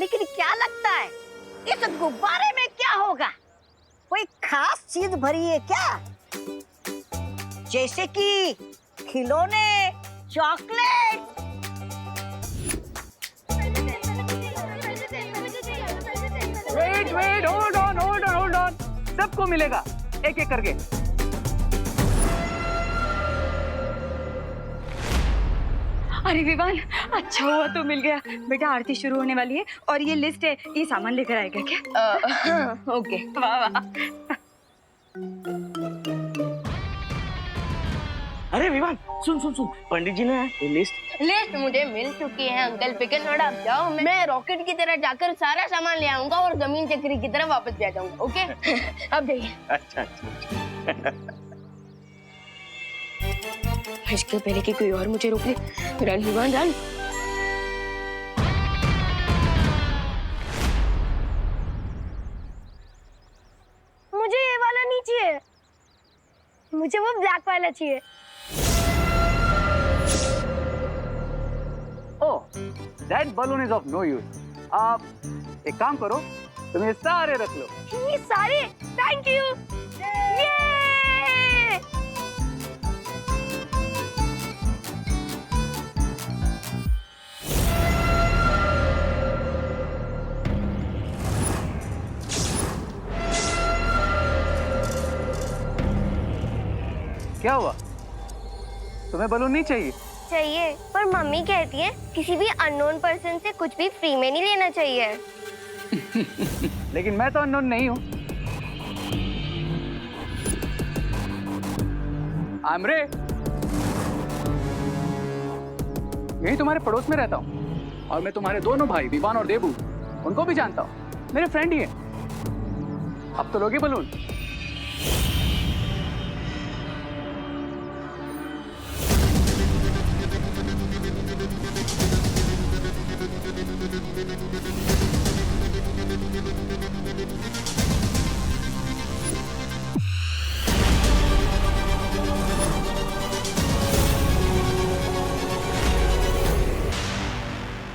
लेकिन क्या लगता है इस गुब्बारे में क्या होगा? कोई खास चीज भरी है क्या? जैसे कि खिलौने, चॉकलेट? Wait hold on. सबको मिलेगा एक एक करके। अरे विवान, अच्छा हुआ तो मिल गया। बेटा आरती शुरू होने वाली है और ये लिस्ट है, ये सामान लेकर आएगा क्या? ओके। वाह वाह। अरे विवान, सुन सुन सुन, पंडित जी ने ये लिस्ट मुझे मिल चुकी है अंकल। पिक एंड नोट, आप जाओ। मैं रॉकेट की तरह जाकर सारा सामान ले आऊंगा और जमीन चक्री की तरह वापस भी आ जाऊंगा। ओके? अब जाइए। अच्छा अच्छा। इसके पहले कि कोई और मुझे रोक ले। Run Vivaan run. मुझे ये वाला नहीं चाहिए, मुझे वो ब्लैक वाला चाहिए। ओह, that balloon is of no use. आप एक काम करो, तुम ये सारे रख लो। ये सारे? Thank you. ये क्या हुआ? तुम्हें बलून नहीं चाहिए? चाहिए, पर मम्मी कहती है किसी भी अननोन पर्सन से कुछ भी फ्री में नहीं लेना चाहिए। लेकिन मैं तो अननोन नहीं हूँ। आमरे, यही तुम्हारे पड़ोस में रहता हूँ और मैं तुम्हारे दोनों भाई विवान और देबू, उनको भी जानता हूँ, मेरे फ्रेंड ही है। अब तो लोगे balloon?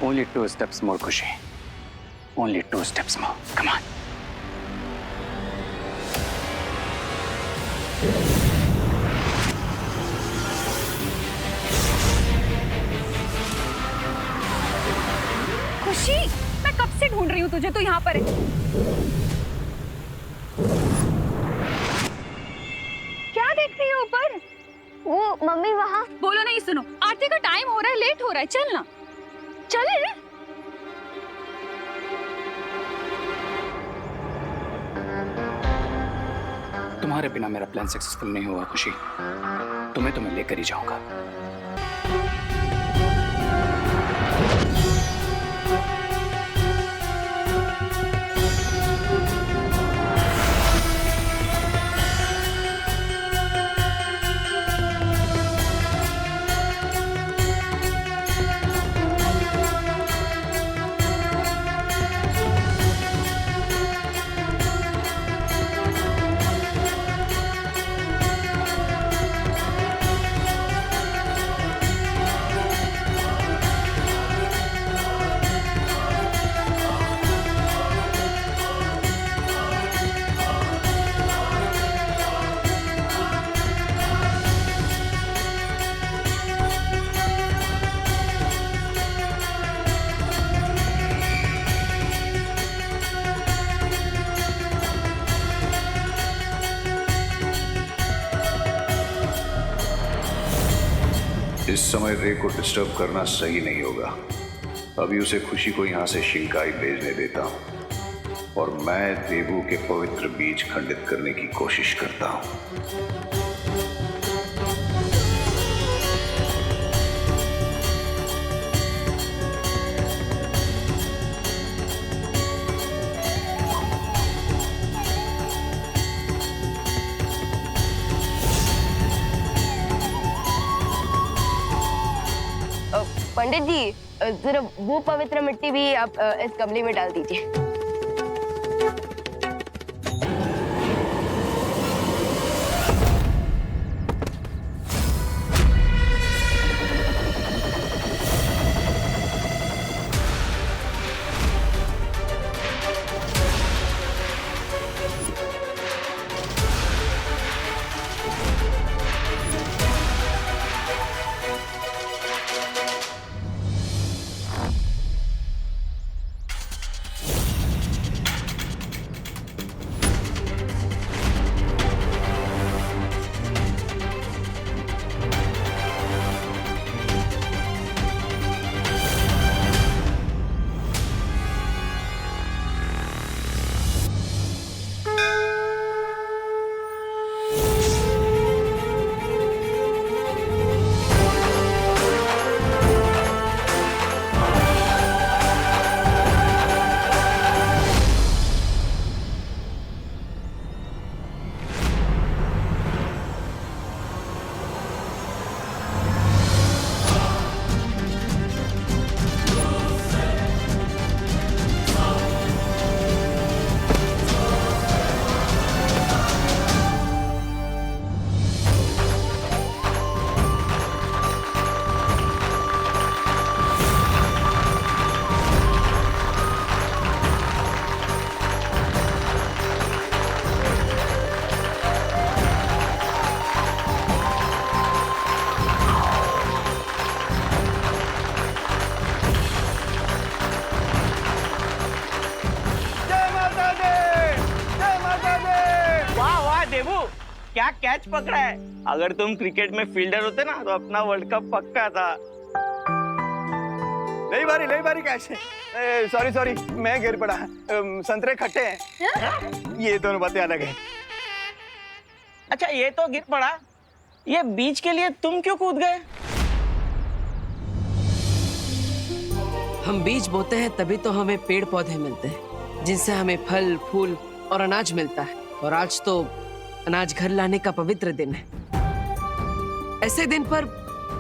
Only 2 steps more, Khushi. Only 2 steps more. Come on. खुशी, मैं कब से ढूंढ रही हूँ तुझे, तू यहाँ पर है। क्या देख रही है ऊपर? वो मम्मी वहाँ। बोलो नहीं, सुनो, आरती का टाइम हो रहा है, लेट हो रहा है, चल ना। चले। तुम्हारे बिना मेरा प्लान सक्सेसफुल नहीं हुआ खुशी। तुम्हें तो मैं लेकर ही जाऊंगा। इस समय रे को डिस्टर्ब करना सही नहीं होगा। अभी उसे खुशी को यहाँ से शिंकाई भेजने देता हूँ और मैं देवू के पवित्र बीज खंडित करने की कोशिश करता हूँ। पंडित जी, जरा वो पवित्र मिट्टी भी आप इस गमले में डाल दीजिए। देबू, क्या कैच पकड़ा है। अगर तुम क्रिकेट में फील्डर होते ना तो अपना वर्ल्ड कप पक्का था। नई बारी कैच है। सॉरी मैं गिर पड़ा। संतरे खट्टे हैं। ये दोनों बातें अलग हैं। अच्छा ये तो गिर पड़ा, ये बीज के लिए तुम क्यों कूद गए? हम बीज बोते हैं तभी तो हमें पेड़ पौधे मिलते हैं, जिनसे हमें फल फूल और अनाज मिलता है। और आज तो अनाज घर लाने का पवित्र दिन है। ऐसे दिन पर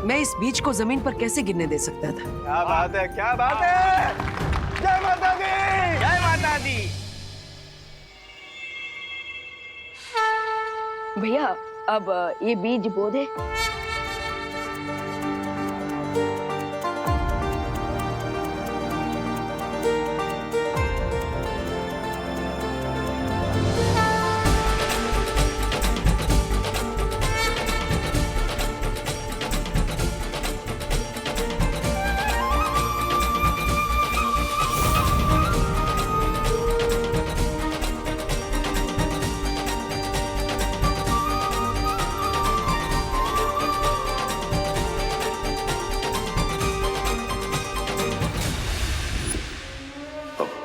मैं इस बीज को जमीन पर कैसे गिरने दे सकता था? क्या बात है, क्या बात है। जय माता दी, जय माता दी। भैया अब ये बीज बो दे।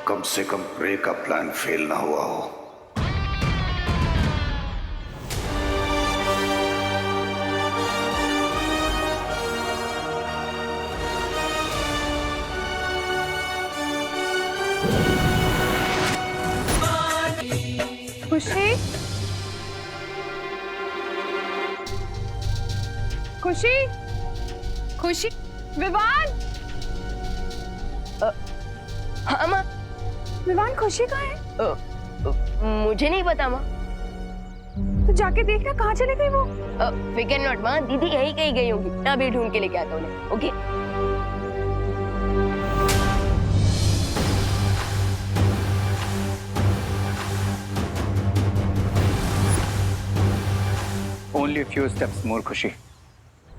कम से कम प्रे का प्लान फेल ना हुआ हो। खुशी, खुशी, खुशी, विवान, हाँ माँ। विवान खुशी कहाँ है? मुझे नहीं पता माँ। तो जाके देखना कहाँ चली गई वो। फिकर नॉट माँ, दीदी यही कहीं गई होगी। मैं अभी ढूंढ के लेके आता हूँ। ओके। ओनली फ्यू स्टेप्स मोर खुशी,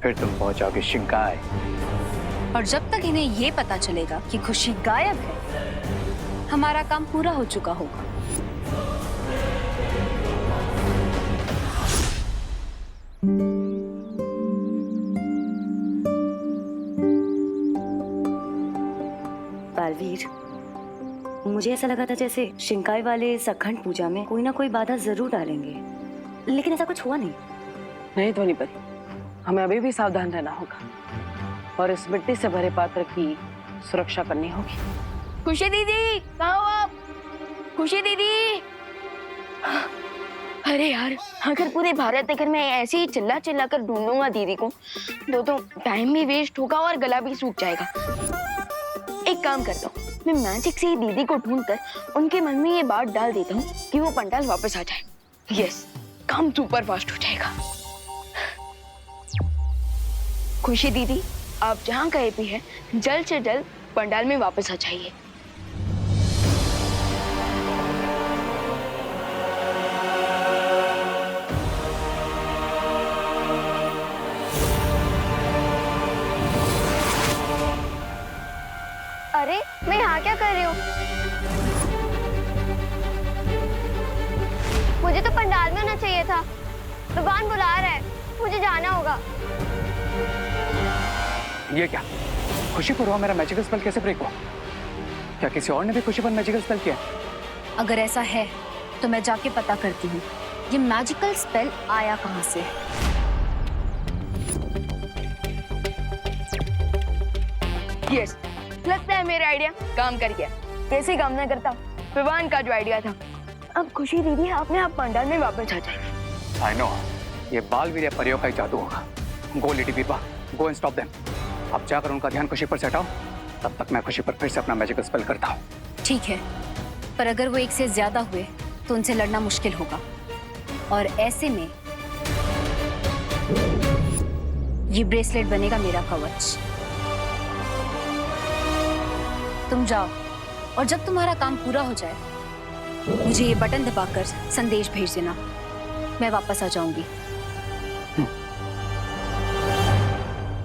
फिर तुम पहुंचोगे शिंकाई। और जब तक इन्हें ये पता चलेगा कि खुशी गायब है, हमारा काम पूरा हो चुका होगा। बालवीर, मुझे ऐसा लगा था जैसे शिंकाई वाले इस अखंड पूजा में कोई ना कोई बाधा जरूर डालेंगे, लेकिन ऐसा कुछ हुआ नहीं। नहीं ध्वनिपति, हमें अभी भी सावधान रहना होगा और इस मिट्टी से भरे पात्र की सुरक्षा करनी होगी। खुशी दीदी कहाँ हो आप? खुशी दीदी, अरे यार, अगर पूरे भारत नगर में ऐसे ही चिल्ला चिल्ला कर ढूंढूंगा दीदी को तो टाइम भी वेस्ट होगा और गला भी सूख जाएगा। एक काम करता हूँ, मैं मैजिक से ही दीदी को ढूंढकर उनके मन में ये बात डाल देता हूँ कि वो पंडाल वापस आ जाए। यस, काम सुपर फास्ट हो जाएगा। खुशी दीदी, आप जहाँ कहीं भी हैं, जल्द से जल्द पंडाल में वापस आ जाइए। अरे मैं यहाँ क्या कर रही हूँ? मुझे तो पंडाल में होना चाहिए था। भगवान बुला रहा है, मुझे जाना होगा। ये क्या? खुशी पर हुआ मेरा मैजिकल स्पेल कैसे ब्रेक हुआ? क्या किसी और ने भी खुशी पर मैजिकल स्पेल किया? अगर ऐसा है तो मैं जाके पता करती हूँ ये मैजिकल स्पेल आया कहाँ से। यस, लगता है मेरा आइडिया काम कर गया। कैसे काम ना करता, विवान का जो आइडिया था। अब खुशी दीदी आपने आप पंडाल में वापस आ जाएगी। आई नो, ये बालवीर परियों का ही जादू होगा। गो लिटी पीपा, गो एंड स्टॉप देम। अब जाकर उनका ध्यान खुशी पर से हटाओ, तब तक मैं खुशी पर फिर से अपना मैजिकल स्पेल करता हूँ। ठीक है, पर अगर वो एक से ज्यादा हुए तो उनसे लड़ना मुश्किल होगा, और ऐसे में ये ब्रेसलेट बनेगा मेरा कवच। तुम जाओ, और जब तुम्हारा काम पूरा हो जाए मुझे ये बटन दबाकर संदेश भेज देना, मैं वापस आ जाऊंगी।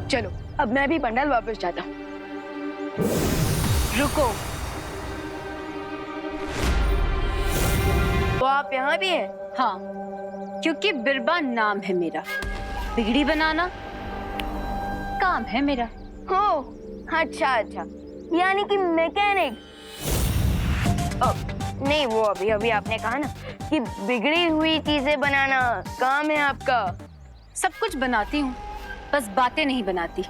चलो, अब मैं भी पंडाल वापस जाता हूँ। रुको, तो आप यहाँ भी हैं? हाँ, क्योंकि बिरबा नाम है मेरा, बिगड़ी बनाना काम है मेरा। हो, अच्छा अच्छा, यानी कि मैकेनिक। नहीं, वो अभी अभी आपने कहा ना कि बिगड़ी हुई चीजें बनाना काम है आपका। सब कुछ बनाती हूँ, बस बातें नहीं बनाती।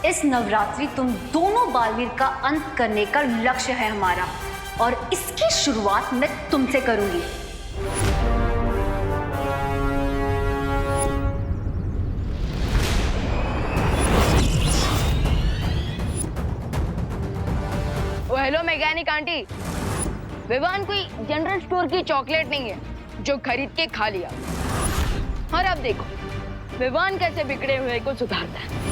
इस नवरात्रि तुम दोनों बालवीर का अंत करने का लक्ष्य है हमारा, और इसकी शुरुआत मैं तुमसे करूंगी। हेलो मैकेनिक आंटी, विवान कोई जनरल स्टोर की चॉकलेट नहीं है जो खरीद के खा लिया। और अब देखो विवान कैसे बिगड़े हुए को सुधारता है।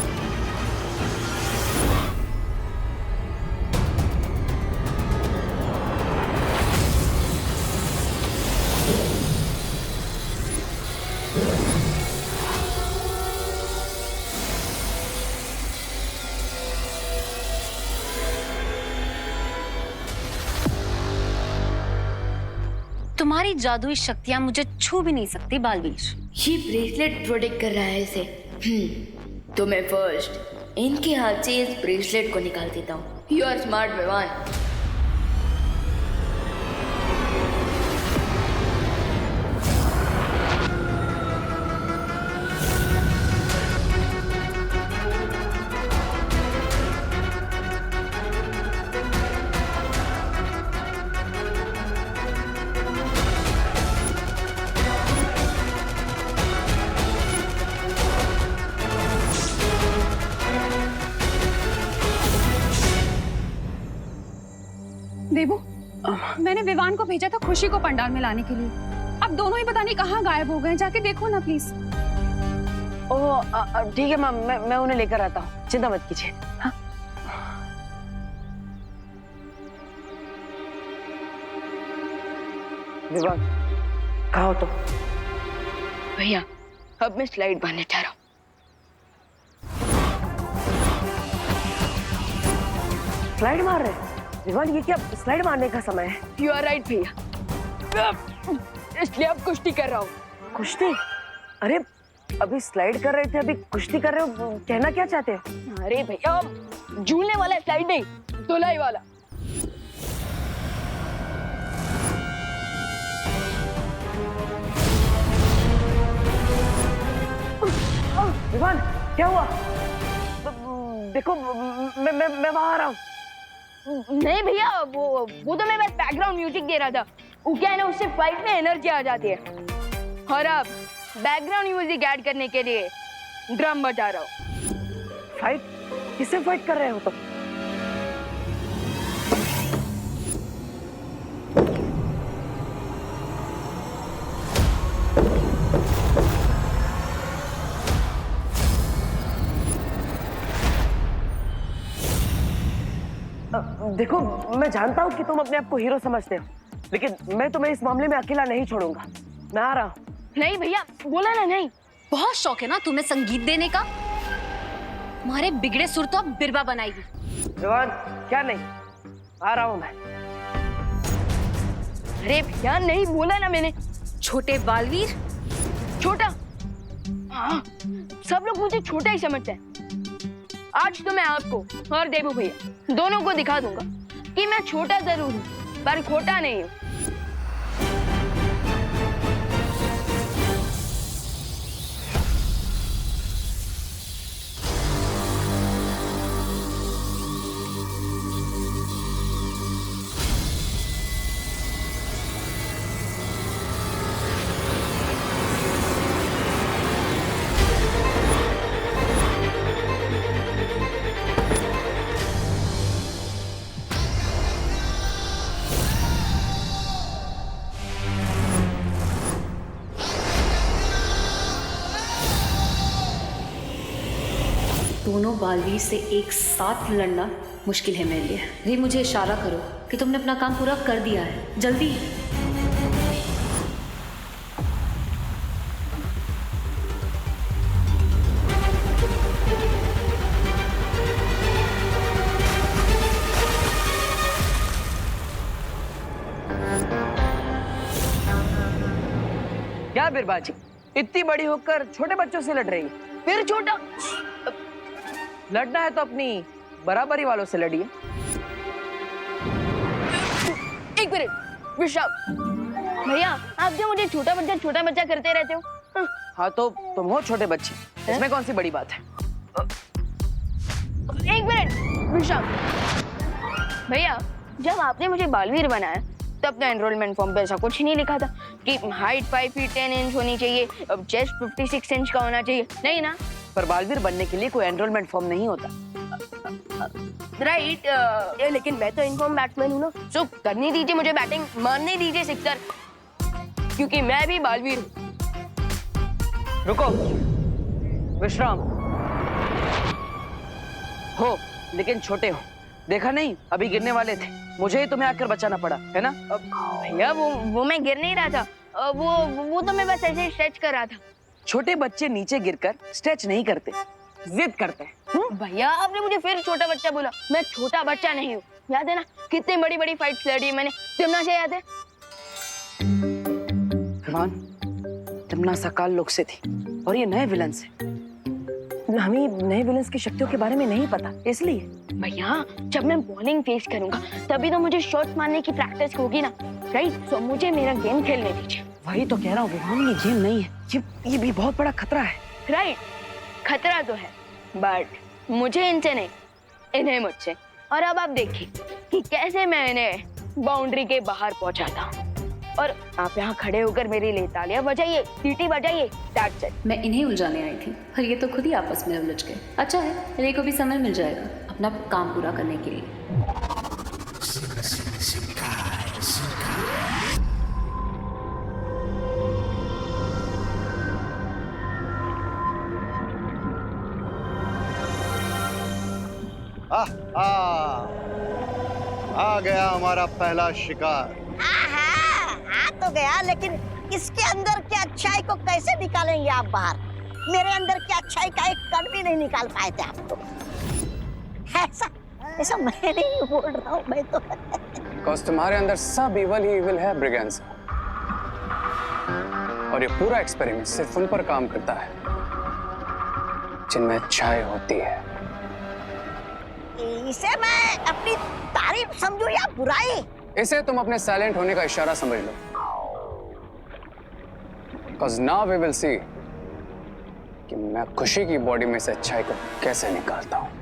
तुम्हारी जादुई शक्तियां मुझे छू भी नहीं सकती बालवीर। ये ब्रेसलेट प्रोटेक्ट कर रहा है इसे। तो मैं फर्स्ट इनके हाथ से इस ब्रेसलेट को निकाल देता हूँ। You are smart Vivaan. Debu, मैंने विवान को भेजा था खुशी को पंडाल में लाने के लिए। अब दोनों ही पता नहीं कहाँ गायब हो गए, जाके देखो ना प्लीज। ओह ठीक है मैम, मैं उन्हें लेकर आता हूँ, चिंता मत कीजिए। हाँ? विवान कहाँ हो तुम? भैया अब मैं स्लाइड मारने जा रहा हूँ। स्लाइड मार रहे? विवान ये क्या स्लाइड मारने का समय है? यू आर राइट भैया, इसलिए अब कुश्ती कर रहा हूँ। कुश्ती? अरे अभी स्लाइड कर रहे थे, अभी कुश्ती कर रहे हो, कहना क्या चाहते हो? अरे भैया झूलने वाला स्लाइड नहीं, धुलाई वाला। विवान क्या हुआ? देखो मैं वहां आ रहा हूँ। नहीं भैया, वो तो मैं बस बैकग्राउंड म्यूजिक दे रहा था। वो क्या है ना, उससे फाइट में एनर्जी आ जाती है। और अब बैकग्राउंड म्यूजिक ऐड करने के लिए ड्रम बजा रहा हूँ। फाइट? किससे फाइट कर रहे हो तुम? देखो मैं जानता हूँ कि तुम अपने आप को हीरो समझते हो, लेकिन मैं तुम्हें इस मामले में अकेला नहीं छोड़ूंगा। मैं आ रहा हूँ। नहीं भैया, बोला ना नहीं। बहुत शौक है ना तुम्हें संगीत देने का। तुम्हारे बिगड़े सुर तो अब बिरबा बनाएगी। विवान क्या नहीं, आ रहा हूँ मैं। अरे भैया नहीं, बोला ना मैंने। छोटे बालवीर। छोटा? हाँ, सब लोग मुझे छोटा ही समझते हैं। आज तो मैं आपको और देबू भैया दोनों को दिखा दूंगा कि मैं छोटा जरूर हूँ पर खोटा नहीं हूँ। दोनों बालवीर से एक साथ लड़ना मुश्किल है मेरे लिए। रे मुझे इशारा करो कि तुमने अपना काम पूरा कर दिया है, जल्दी। बलबीरबाजी, इतनी बड़ी होकर छोटे बच्चों से लड़ रही है। फिर छोटा। लड़ना है तो अपनी बराबरी वालों से लड़िए। एक मिनट विशाल भैया, आप जो मुझे छोटा बच्चा करते रहते हो। हाँ तो तुम हो छोटे बच्चे, इसमें कौन सी बड़ी बात है? एक मिनट विशाल भैया, जब आपने मुझे बालवीर बनाया तब तो एनरोलमेंट फॉर्म पे ऐसा कुछ नहीं लिखा था कि हाइट 5 फीट 10 इंच होनी चाहिए, अब चेस्ट 56 इंच का होना चाहिए, नहीं ना? पर बालवीर बनने के लिए कोई एनरोलमेंट फॉर्म नहीं होता। राइट, लेकिन मैं तो इनफॉर्म बैट्समैन हूँ ना, सो करने दीजिए मुझे बैटिंग, मारने दीजिए सिक्सर, क्योंकि मैं भी बालवीर हूँ। रुको, विश्राम हो लेकिन छोटे हो, देखा नहीं अभी गिरने वाले थे, मुझे ही तुम्हें आकर बचाना पड़ा है ना? भैया वो मैं गिर नहीं रहा था, वो तो मैं बस ऐसे स्ट्रेच कर रहा था। छोटे बच्चे नीचे गिरकर स्ट्रेच नहीं करते, जिद करते हैं। भैया आपने मुझे फिर छोटा बच्चा बोला, मैं छोटा बच्चा नहीं हूँ, याद है ना कितनी बड़ी बड़ी फाइट लड़ी मैंने, तिमना से याद है? तिमना सकाल लोग से थी और ये नए विलन से, हमें नए विलन्स की शक्तियों के बारे में नहीं पता, इसलिए। भैया जब मैं बॉलिंग फेस करूंगा तभी तो मुझे शॉट्स मारने की प्रैक्टिस होगी ना, राइट? तो मुझे मेरा गेम खेलने दीजिए। वही तो कह रहा हूँ विवान, ये गेम नहीं है, ये भी बहुत बड़ा खतरा है। राइट, खतरा तो है, बट मुझे इनसे नहीं, इन्हें मुझसे। और अब आप देखिए कि कैसे मैं इन्हें बाउंड्री के बाहर पहुंचाता हूँ। और आप यहाँ खड़े होकर मेरे लिए तालियां बजाइए, सीटी बजाइए, दैट्स इट। मैं इन्हें उलझाने आई थी और ये तो खुद ही आपस में उलझ गए। अच्छा है, रे को भी समय मिल जाएगा अपना काम पूरा करने के लिए। आ गया हमारा पहला शिकार। आ तो गया, लेकिन इसके अंदर की अच्छाई को कैसे निकालेंगे आप बाहर? मेरे अंदर की अच्छाई का एक कण भी नहीं निकाल पाए थे आप तो। ऐसा मैं नहीं बोल रहा हूँ, मैं तो बिकॉज़ तुम्हारे अंदर सब इवल ही इवल है ब्रिगेंसा, और ये पूरा एक्सपेरिमेंट सिर्फ उन पर काम करता है जिनमें अच्छाई होती है। इसे मैं अपनी तारीफ समझूं या बुराई? इसे तुम अपने साइलेंट होने का इशारा समझ लो, because now we will see कि मैं खुशी की बॉडी में से अच्छाई को कैसे निकालता हूं।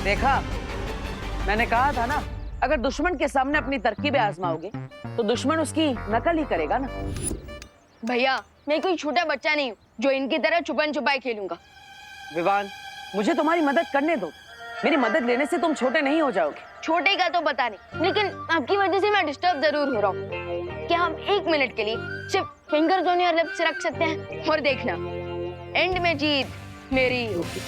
देखा, मैंने कहा था ना, अगर दुश्मन के सामने अपनी तरकीबें आजमाओगे तो दुश्मन उसकी नकल ही करेगा ना। भैया मैं कोई छोटा बच्चा नहीं हूँ जो इनकी तरह छुपन छुपाई खेलूंगा। विवान, मुझे तुम्हारी मदद करने दो, मेरी मदद लेने से तुम छोटे नहीं हो जाओगे। छोटे का तो पता नहीं, लेकिन आपकी वजह से मैं डिस्टर्ब जरूर हो रहा हूँ। क्या हम 1 मिनट के लिए सिर्फ फिंगर्स ऑन योर लिप्स रख सकते हैं? और देखना, एंड में जीत मेरी होगी।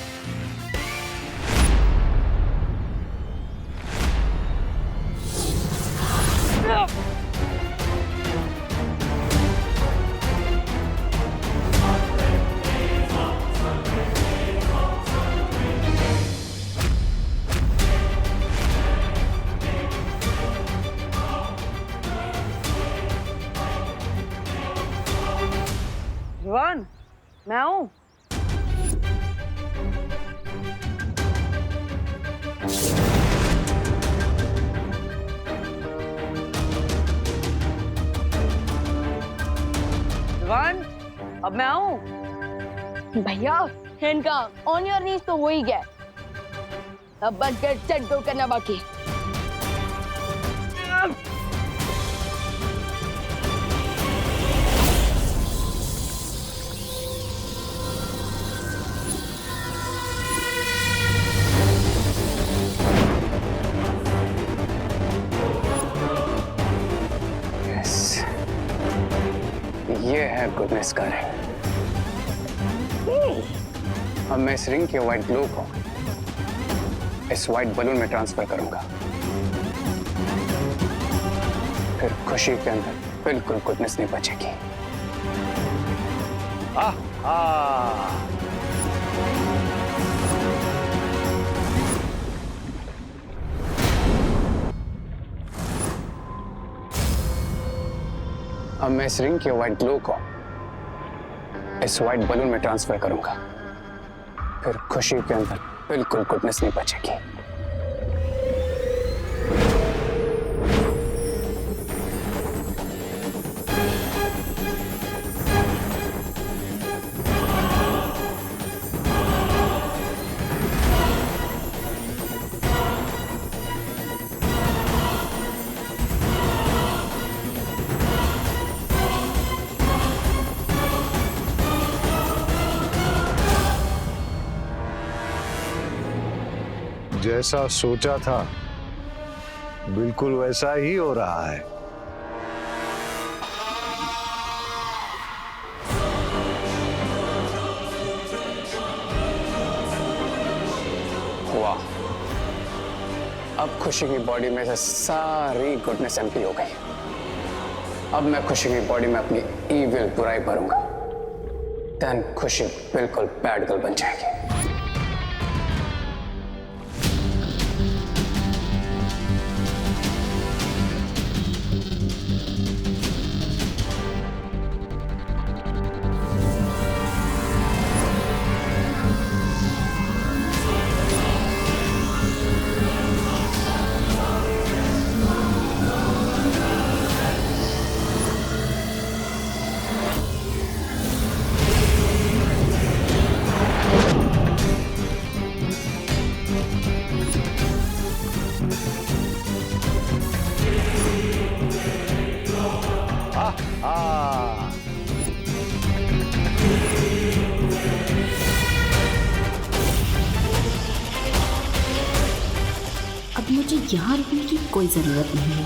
विवान, मैं आऊं? विवान, अब मैं आऊं? भैया इनका ऑन योर नीज तो हो ही गया, अब बस गेट सेट गो करना बाकी है। गुडनेस कर है। अब मैं इस रिंग के व्हाइट ग्लो को इस व्हाइट बलून में ट्रांसफर करूंगा, फिर खुशी के अंदर बिल्कुल गुडनेस नहीं बचेगी। अब मैं इस रिंग के व्हाइट ग्लो को इस व्हाइट बलून में ट्रांसफर करूंगा, फिर खुशी के अंदर बिल्कुल गुडनेस नहीं बचेगी। जैसा सोचा था बिल्कुल वैसा ही हो रहा है। वाह, अब खुशी की बॉडी में से सारी गुडनेस एम्प्टी हो गई। अब मैं खुशी की बॉडी में अपनी ईविल बुराई भरूंगा, देन खुशी बिल्कुल बैड गर्ल बन जाएगी। अब मुझे यहाँ रुकने की कोई जरूरत नहीं है।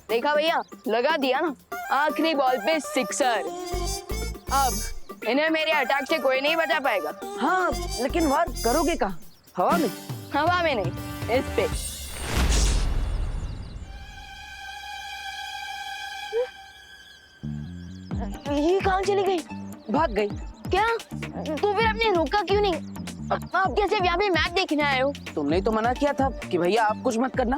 देखा भैया, लगा दिया ना, आखिरी बॉल पे सिक्सर। अब इन्हें मेरे अटैक से कोई नहीं बचा पाएगा। हाँ, लेकिन वार करोगे कहाँ? हवा में? हवा में नहीं, इस पे। ये कहाँ चली गई? भाग गई। क्या? तो फिर आपने रोका क्यों नहीं? आप कैसे यहाँ पे मैच देखने आए हो? तुमने ही तो मना किया था कि भैया आप कुछ मत करना।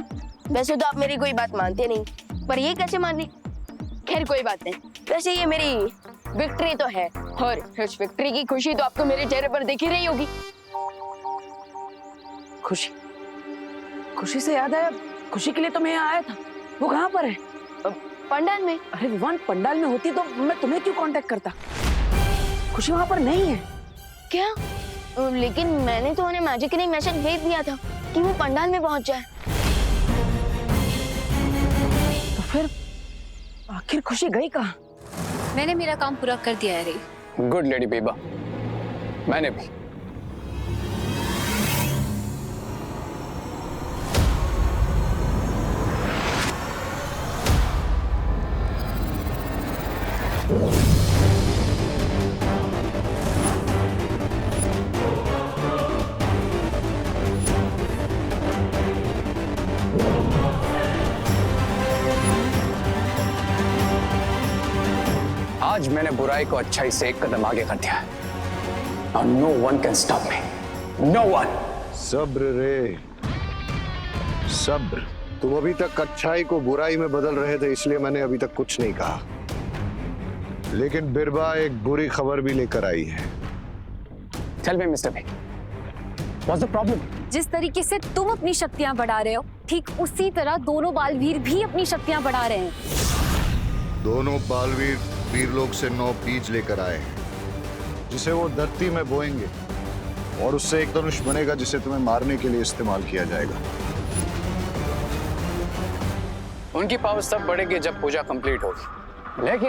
वैसे तो आप मेरी कोई बात मानते नहीं, पर ये कैसे मान ली? खैर कोई बात नहीं। वैसे ये मेरी विक्ट्री तो है, और इस विक्ट्री की खुशी तो आपको मेरे चेहरे पर दिख ही रही होगी। खुशी, खुशी से याद आया, खुशी के लिए तो मैं यहाँ आया था। वो कहाँ पर है? पंडाल में। अरे विवान, पंडाल में होती तो मैं तुम्हें क्यों कांटेक्ट करता? खुशी वहाँ पर नहीं है। क्या? लेकिन मैंने तो उन्हें मैजिकली मैसेज भेज दिया था कि वो पंडाल में पहुंच जाए। तो फिर आखिर खुशी गई कहाँ? मैंने मेरा काम पूरा कर दिया है रे। गुड लेडी बेबा, मैंने भी। आज मैंने बुराई को अच्छाई से एक कदम आगे कर दिया है। Now no one can stop me. No one. सब्र रे, सब्र। तुम अभी तक अच्छाई को बुराई में बदल रहे थे, इसलिए मैंने अभी तक कुछ नहीं कहा। लेकिन बिरबा एक बुरी खबर भी लेकर आई है। Tell me, Mr. B. What's the problem? जिस तरीके से तुम अपनी शक्तियां बढ़ा रहे हो, ठीक उसी तरह दोनों बालवीर भी अपनी शक्तियां बढ़ा रहे हैं। दोनों बालवीर वीरलोक से 9 बीज लेकर आए हैं, जिसे वो धरती में बोएंगे और उससे एक धनुष बनेगा, जिसे तुम्हें मारने के लिए इस्तेमाल किया जाएगा। उनकी पावर तब बढ़ेगी जब पूजा कंप्लीट होगी, लेकिन